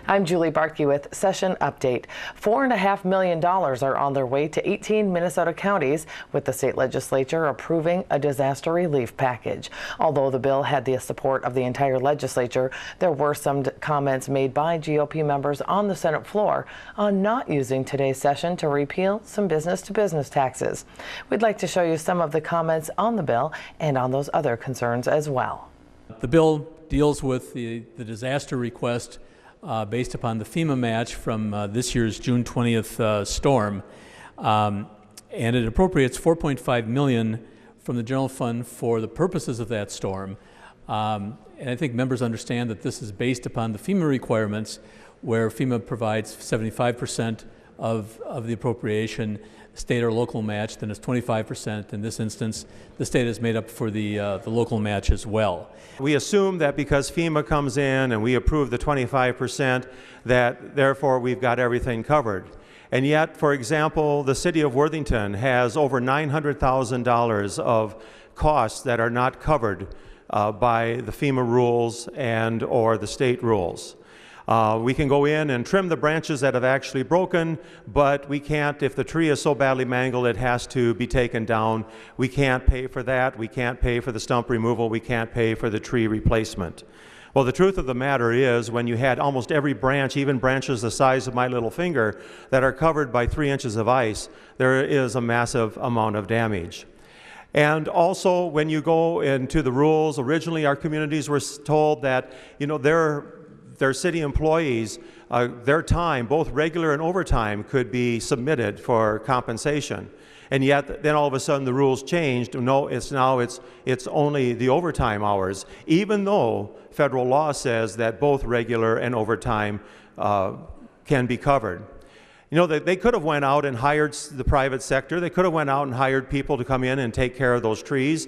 I'm Julie Bartkey with Session Update. $4.5 million are on their way to 18 Minnesota counties, with the state legislature approving a disaster relief package. Although the bill had the support of the entire legislature, there were some comments made by GOP members on the Senate floor on not using today's session to repeal some business-to-business taxes. We'd like to show you some of the comments on the bill and on those other concerns as well. The bill deals with the disaster request based upon the FEMA match from this year's June 20th storm, and it appropriates $4.5 million from the general fund for the purposes of that storm. And I think members understand that this is based upon the FEMA requirements, where FEMA provides 75% of the appropriation. State or local match, then it's 25%. In this instance, the state is made up for the local match as well. We assume that because FEMA comes in and we approve the 25%, that therefore we've got everything covered. And yet, for example, the city of Worthington has over $900,000 of costs that are not covered by the FEMA rules and or the state rules. We can go in and trim the branches that have actually broken, but we can't, if the tree is so badly mangled it has to be taken down. We can't pay for that. We can't pay for the stump removal. We can't pay for the tree replacement. Well, the truth of the matter is, when you had almost every branch, even branches the size of my little finger, that are covered by 3 inches of ice, there is a massive amount of damage. And also, when you go into the rules, originally our communities were told that, you know, their city employees, their time, both regular and overtime, could be submitted for compensation. And yet, then all of a sudden the rules changed. No, it's only the overtime hours, even though federal law says that both regular and overtime can be covered. You know, they could have went out and hired the private sector. They could have went out and hired people to come in and take care of those trees.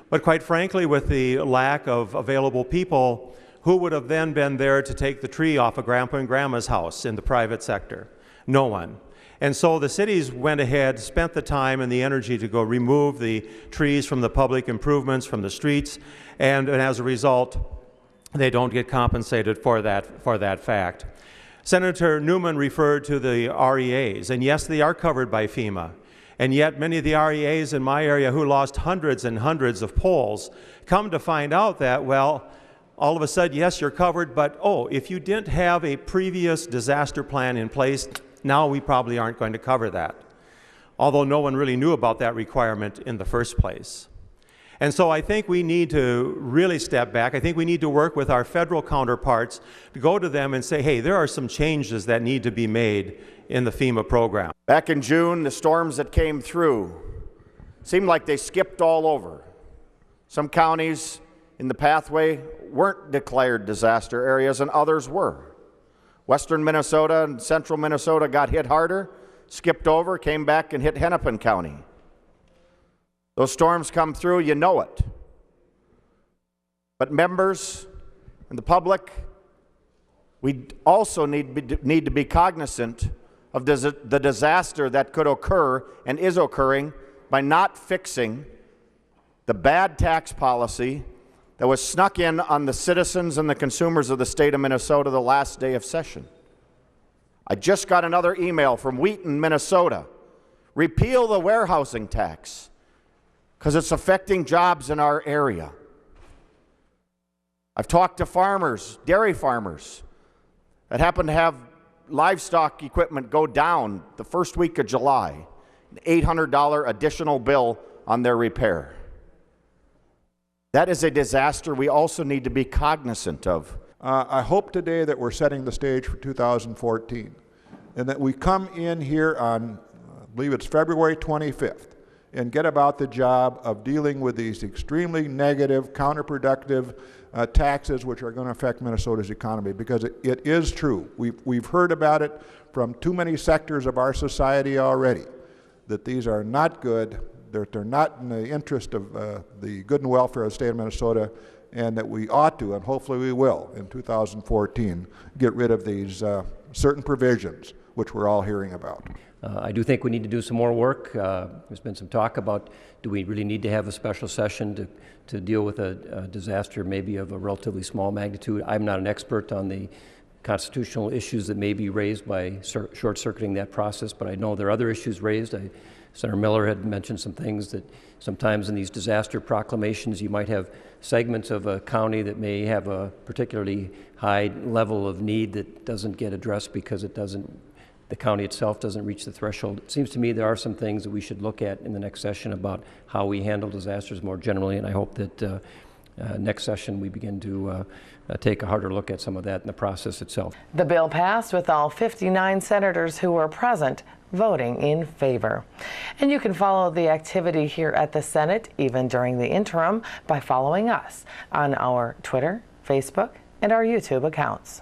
But quite frankly, with the lack of available people, who would have then been there to take the tree off of Grandpa and Grandma's house in the private sector? No one. And so the cities went ahead, spent the time and the energy to go remove the trees from the public improvements, from the streets, and as a result, they don't get compensated for that fact. Senator Newman referred to the REAs, and yes, they are covered by FEMA. And yet many of the REAs in my area who lost hundreds and hundreds of poles come to find out that, well, all of a sudden, yes, you're covered, but oh, if you didn't have a previous disaster plan in place, now we probably aren't going to cover that. Although no one really knew about that requirement in the first place. And so I think we need to really step back. I think we need to work with our federal counterparts to go to them and say, hey, there are some changes that need to be made in the FEMA program. Back in June, the storms that came through seemed like they skipped all over. Some counties in the pathway weren't declared disaster areas and others were. Western Minnesota and central Minnesota got hit harder, skipped over, came back and hit Hennepin County. Those storms come through, you know it. But members and the public, we also need to be cognizant of the disaster that could occur and is occurring by not fixing the bad tax policy that was snuck in on the citizens and the consumers of the state of Minnesota the last day of session. I just got another email from Wheaton, Minnesota. Repeal the warehousing tax because it's affecting jobs in our area. I've talked to farmers, dairy farmers, that happen to have livestock equipment go down the first week of July, an $800 additional bill on their repair. That is a disaster we also need to be cognizant of. I hope today that we're setting the stage for 2014 and that we come in here on, I believe it's February 25th, and get about the job of dealing with these extremely negative, counterproductive taxes which are going to affect Minnesota's economy, because it is true. We've heard about it from too many sectors of our society already, that these are not good, that they're not in the interest of the good and welfare of the state of Minnesota, and that we ought to, and hopefully we will, in 2014, get rid of these certain provisions which we're all hearing about. I do think we need to do some more work. There's been some talk about, do we really need to have a special session to deal with a disaster maybe of a relatively small magnitude? I'm not an expert on the constitutional issues that may be raised by short-circuiting that process, but I know there are other issues raised. Senator Miller had mentioned some things that sometimes in these disaster proclamations you might have segments of a county that may have a particularly high level of need that doesn't get addressed because the county itself doesn't reach the threshold. It seems to me there are some things that we should look at in the next session about how we handle disasters more generally, and I hope that next session we begin to take a harder look at some of that in the process itself. The bill passed with all 59 senators who were present voting in favor. And you can follow the activity here at the Senate, even during the interim, by following us on our Twitter, Facebook, and our YouTube accounts.